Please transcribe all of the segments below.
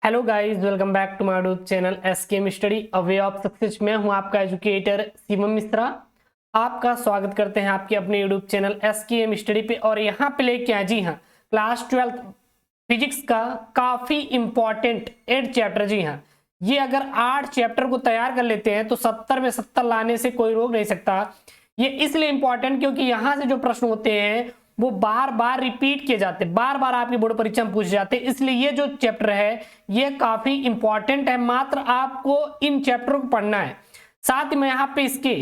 Hello guys, welcome back to my YouTube channel SKM study a way of success. मैं हूं आपका educator Shivam Mishra. आपका स्वागत करते हैं आपके अपने यूट्यूब चैनल एसकेएम स्टडी पे। और यहां पे लेके आए जी हाँ क्लास 12 फिजिक्स का काफी इंपॉर्टेंट 8 चैप्टर। जी हाँ, ये अगर 8 चैप्टर को तैयार कर लेते हैं तो 70 में 70 लाने से कोई रोक नहीं सकता। ये इसलिए इंपॉर्टेंट क्योंकि यहां से जो प्रश्न होते हैं वो बार बार रिपीट किए जाते हैं, बार बार आपकी बोर्ड परीक्षा में पूछे जाते हैं। इसलिए ये जो चैप्टर है ये काफी इंपॉर्टेंट है, मात्र आपको इन चैप्टरों को पढ़ना है। साथ ही मैं यहाँ पे इसके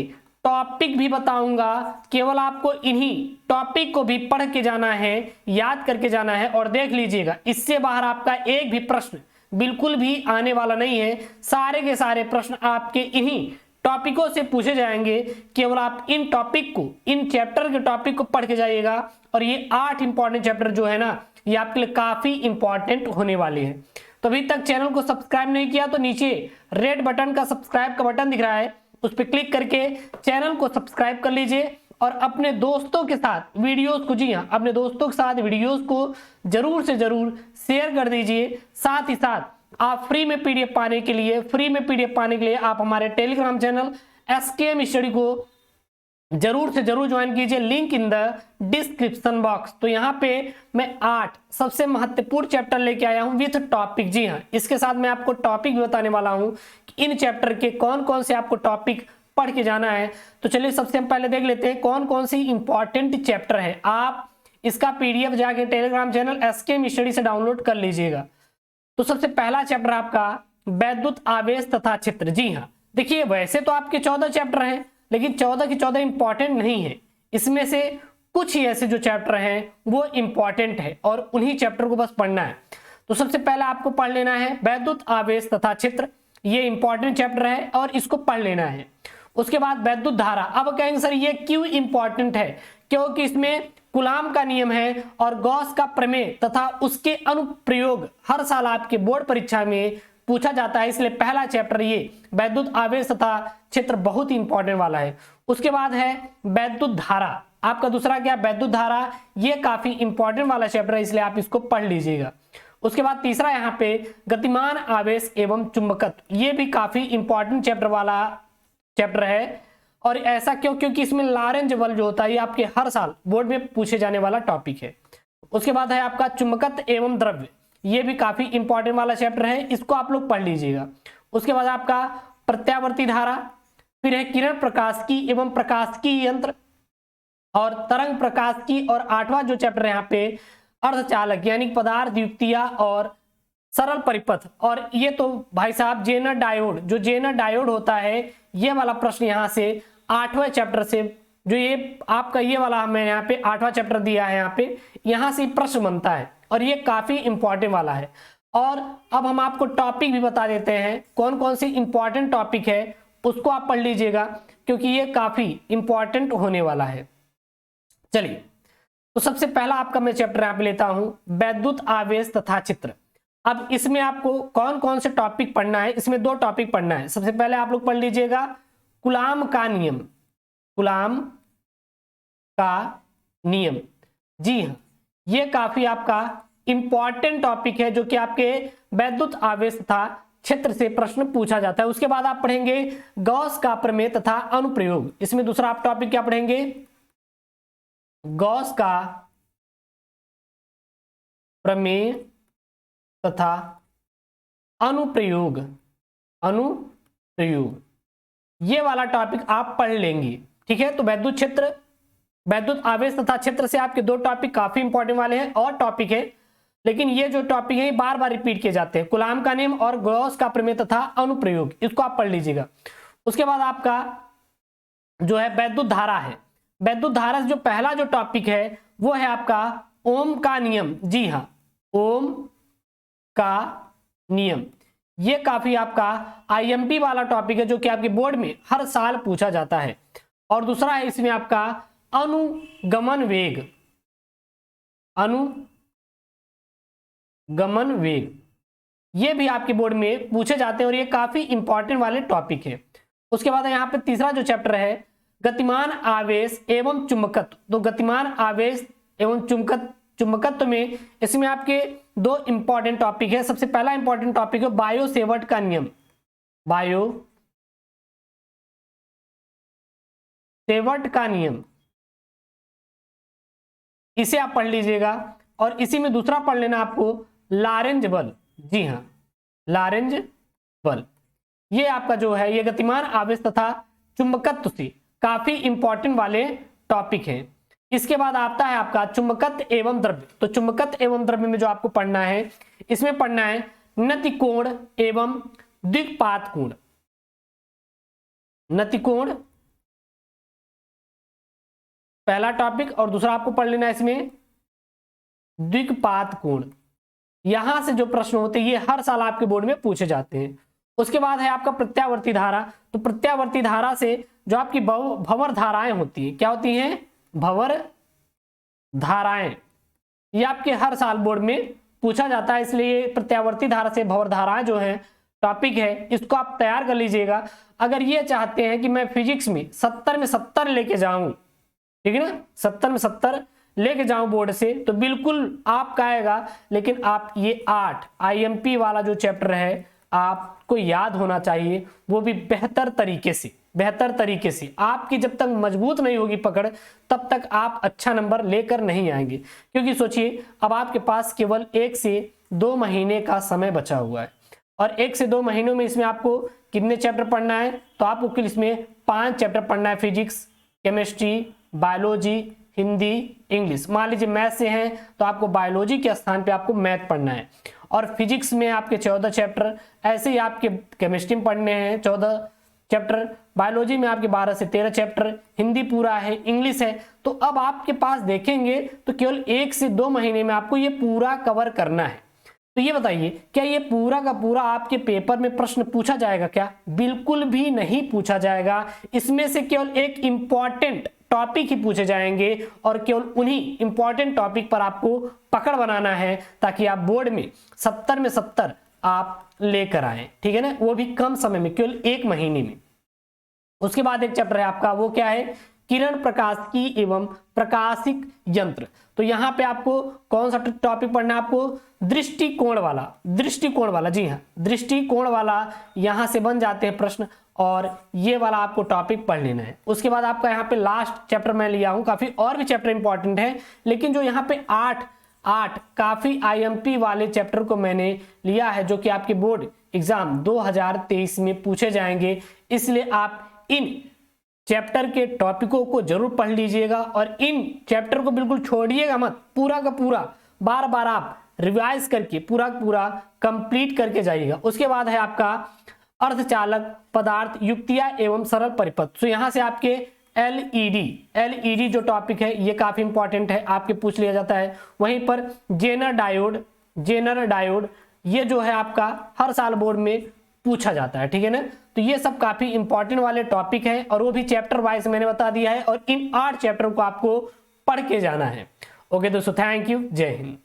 टॉपिक भी बताऊंगा, केवल आपको इन्हीं टॉपिक को भी पढ़ के जाना है, याद करके जाना है। और देख लीजिएगा, इससे बाहर आपका एक भी प्रश्न बिल्कुल भी आने वाला नहीं है। सारे के सारे प्रश्न आपके इन्हीं टॉपिकों से पूछे जाएंगे। केवल आप इन टॉपिक को, इन चैप्टर के टॉपिक को पढ़ के जाइएगा। और ये 8 इंपॉर्टेंट चैप्टर जो है ना, ये आपके लिए काफी इंपॉर्टेंट होने वाले हैं। तो अभी तक चैनल को सब्सक्राइब नहीं किया तो नीचे रेड बटन का सब्सक्राइब का बटन दिख रहा है, उस पर क्लिक करके चैनल को सब्सक्राइब कर लीजिए। और अपने दोस्तों के साथ वीडियोस को, जी हाँ, अपने दोस्तों के साथ वीडियोस को जरूर से जरूर शेयर कर दीजिए। साथ ही साथ आप फ्री में पीडीएफ पाने के लिए आप हमारे टेलीग्राम चैनल एसकेएम स्टडी को जरूर से जरूर ज्वाइन कीजिए, link in the description box. तो यहाँ पे मैं 8 सबसे महत्वपूर्ण चैप्टर लेके आया हूँ विथ टॉपिक। जी हाँ, इसके साथ मैं आपको टॉपिक भी बताने वाला हूँ कि इन चैप्टर के कौन कौन से आपको टॉपिक पढ़ के जाना है। तो चलिए सबसे पहले देख लेते हैं कौन कौन सी इंपॉर्टेंट चैप्टर है। आप इसका पीडीएफ जाके टेलीग्राम चैनल एसकेएम स्टडी से डाउनलोड कर लीजिएगा। तो सबसे पहला चैप्टर आपका वैद्युत आवेश तथा क्षेत्र। जी हाँ, देखिए वैसे तो आपके 14 चैप्टर हैं, लेकिन 14 की 14 इंपॉर्टेंट नहीं है। इसमें से कुछ ही ऐसे जो चैप्टर हैं वो इंपॉर्टेंट है और उन्हीं चैप्टर को बस पढ़ना है। तो सबसे पहला आपको पढ़ लेना है वैद्युत आवेश तथा क्षेत्र। ये इंपॉर्टेंट चैप्टर है और इसको पढ़ लेना है। उसके बाद वैद्युत धारा। अब कहेंगे सर ये क्यों इंपॉर्टेंट है? क्योंकि इसमें कूलाम का नियम है और गॉस का प्रमेय तथा उसके अनुप्रयोग हर साल आपके बोर्ड परीक्षा में पूछा जाता है। इसलिए पहला चैप्टर ये वैद्युत आवेश तथा क्षेत्र बहुत ही इंपॉर्टेंट वाला है। उसके बाद है वैद्युत धारा। आपका दूसरा क्या? वैद्युत धारा। ये काफी इंपॉर्टेंट वाला चैप्टर है, इसलिए आप इसको पढ़ लीजिएगा। उसके बाद तीसरा यहाँ पे गतिमान आवेश एवं चुंबकत्व। ये भी काफी इंपॉर्टेंट चैप्टर वाला चैप्टर है। और ऐसा क्यों? क्योंकि इसमें लॉरेंज बल जो होता है ये आपके हर साल बोर्ड में पूछे जाने वाला टॉपिक है। उसके बाद है आपका चुंबकत्व एवं द्रव्य। ये भी काफी इंपॉर्टेंट वाला चैप्टर है, इसको आप लोग पढ़ लीजिएगा। उसके बाद आपका प्रत्यावर्ती धारा, फिर है किरण प्रकाशिकी एवं प्रकाशिकी यंत्र और तरंग प्रकाशिकी। और 8वां जो चैप्टर है यहाँ पे अर्धचालक यानी पदार्थ युक्तियां और सरल परिपथ। और ये तो भाई साहब जेनर डायोड, जो जेनर डायोड होता है, ये वाला प्रश्न यहाँ से 8वें चैप्टर से, जो ये आपका ये वाला हमें यहाँ पे 8वां चैप्टर दिया है, यहाँ से प्रश्न बनता है और ये काफी इंपॉर्टेंट वाला है। और अब हम आपको टॉपिक भी बता देते हैं कौन कौन सी इंपॉर्टेंट टॉपिक है, उसको आप पढ़ लीजिएगा क्योंकि ये काफी इंपॉर्टेंट होने वाला है। चलिए, तो सबसे पहला आपका मैं चैप्टर यहाँ पे लेता हूं वैद्युत आवेश तथा चित्र। अब इसमें आपको कौन कौन से टॉपिक पढ़ना है? इसमें 2 टॉपिक पढ़ना है। सबसे पहले आप लोग पढ़ लीजिएगा कूलाम का नियम। कूलाम का नियम, जी हाँ, ये काफी आपका इंपॉर्टेंट टॉपिक है जो कि आपके वैद्युत आवेश तथा क्षेत्र से प्रश्न पूछा जाता है। उसके बाद आप पढ़ेंगे गॉस का प्रमेय तथा अनुप्रयोग। इसमें दूसरा आप टॉपिक क्या पढ़ेंगे? गॉस का प्रमेय तथा अनुप्रयोग। ये वाला टॉपिक आप पढ़ लेंगे, ठीक है। तो वैद्युत क्षेत्र, वैद्युत आवेश तथा क्षेत्र से आपके 2 टॉपिक काफी इंपॉर्टेंट वाले हैं। और टॉपिक है, लेकिन ये जो टॉपिक है बार बार रिपीट किए जाते हैं, कूलाम का नियम और गॉस का प्रमेय तथा अनुप्रयोग, इसको आप पढ़ लीजिएगा। उसके बाद आपका जो है वैद्युत धारा है। वैद्युत धारा से जो पहला जो टॉपिक है वो है आपका ओम का नियम। जी हाँ, ओम का नियम। ये काफी आपका आईएमपी वाला टॉपिक है जो कि आपके बोर्ड में हर साल पूछा जाता है। और दूसरा है इसमें आपका अनुगमन वेग। अनुगमन वेग, ये भी आपके बोर्ड में पूछे जाते हैं और ये काफी इंपॉर्टेंट वाले टॉपिक है। उसके बाद यहाँ पे तीसरा जो चैप्टर है गतिमान आवेश एवं चुंबकत्व। तो गतिमान आवेश एवं चुंबकत्व चुंबकत्व में इसमें आपके दो इंपॉर्टेंट टॉपिक है। सबसे पहला इंपॉर्टेंट टॉपिक है बायो सेवर्ट का नियम, बायो सेवर्ट का नियम, इसे आप पढ़ लीजिएगा। और इसी में दूसरा पढ़ लेना आपको लॉरेंज बल, जी हाँ लॉरेंज बल, ये आपका जो है ये गतिमान आवेश तथा चुंबकत्व से काफी इंपॉर्टेंट वाले टॉपिक है। इसके बाद आता है आपका चुंबकत्व एवं द्रव्य। तो चुंबकत्व एवं द्रव्य में जो आपको पढ़ना है, इसमें पढ़ना है नतिकोण एवं द्विपात कोण, नतिकोण पहला टॉपिक, और दूसरा आपको पढ़ लेना है इसमें द्विपात कोण। यहां से जो प्रश्न होते हैं ये हर साल आपके बोर्ड में पूछे जाते हैं। उसके बाद है आपका प्रत्यावर्ती धारा। तो प्रत्यावर्ती धारा से जो आपकी भंवर धाराएं होती है, क्या होती हैं, भंवर धाराएं, ये आपके हर साल बोर्ड में पूछा जाता है। इसलिए प्रत्यावर्ती धारा से भंवर धाराएं जो है टॉपिक है, इसको आप तैयार कर लीजिएगा। अगर ये चाहते हैं कि मैं फिजिक्स में 70 में 70 लेके जाऊं, ठीक है ना, 70 में 70 लेके जाऊं बोर्ड से, तो बिल्कुल आपका आएगा। लेकिन आप ये 8 IMP वाला जो चैप्टर है आपको याद होना चाहिए, वो भी बेहतर तरीके से, बेहतर तरीके से। आपकी जब तक मजबूत नहीं होगी पकड़, तब तक आप अच्छा नंबर लेकर नहीं आएंगे। क्योंकि सोचिए अब आपके पास केवल 1 से 2 महीने का समय बचा हुआ है, और 1 से 2 महीनों में इसमें आपको कितने चैप्टर पढ़ना है, तो आपको इसमें 5 चैप्टर पढ़ना है, physics, chemistry, biology, Hindi, English. मान लीजिए मैथ से हैं तो आपको बायोलॉजी के स्थान पे आपको मैथ पढ़ना है, और फिजिक्स में आपके 14 चैप्टर, ऐसे ही आपके केमिस्ट्री में पढ़ने हैं 14 चैप्टर, बायोलॉजी में आपके 12 से 13 चैप्टर, हिंदी पूरा है, इंग्लिश है। तो अब आपके पास देखेंगे तो केवल 1 से 2 महीने में आपको ये पूरा कवर करना है। तो ये बताइए, क्या ये पूरा का पूरा आपके पेपर में प्रश्न पूछा जाएगा क्या? बिल्कुल भी नहीं पूछा जाएगा। इसमें से केवल एक इंपॉर्टेंट टॉपिक ही पूछे जाएंगे, और केवल उन्हीं इंपॉर्टेंट टॉपिक पर आपको पकड़ बनाना है, ताकि आप बोर्ड में 70 में 70 आप लेकर आए, ठीक है ना, वो भी कम समय में, केवल 1 महीने में। उसके बाद एक चैप्टर है आपका, वो क्या है, किरण प्रकाशिकी एवं प्रकाशिक यंत्र। तो यहाँ पे आपको कौन सा टॉपिक पढ़ना है, आपको दृष्टिकोण वाला, दृष्टिकोण वाला, जी हाँ दृष्टिकोण वाला, यहां से बन जाते हैं प्रश्न, और ये वाला आपको टॉपिक पढ़ लेना है। उसके बाद आपका यहाँ पे लास्ट चैप्टर मैं लिया हूं, काफी और भी चैप्टर इंपॉर्टेंट है, लेकिन जो यहाँ पे 8 काफी IMP वाले चैप्टर को मैंने लिया है, जो कि आपके बोर्ड एग्जाम 2023 में पूछे जाएंगे। इसलिए आप इन चैप्टर के टॉपिकों को जरूर पढ़ लीजिएगा, और इन चैप्टर को बिल्कुल छोड़िएगा मत, पूरा का पूरा बार बार आप रिवाइज करके पूरा कंप्लीट करके जाइएगा। उसके बाद है आपका अर्धचालक पदार्थ, युक्तियां एवं सरल परिपथ। तो यहां से आपके LED जो टॉपिक है ये काफी इंपॉर्टेंट है, आपके पूछ लिया जाता है। वहीं पर जेनर डायोड ये जो है आपका हर साल बोर्ड में पूछा जाता है, ठीक है ना। तो ये सब काफी इंपॉर्टेंट वाले टॉपिक है, और वो भी चैप्टर वाइज मैंने बता दिया है, और इन 8 चैप्टरों को आपको पढ़ के जाना है। ओके दोस्तों, थैंक यू, जय हिंद।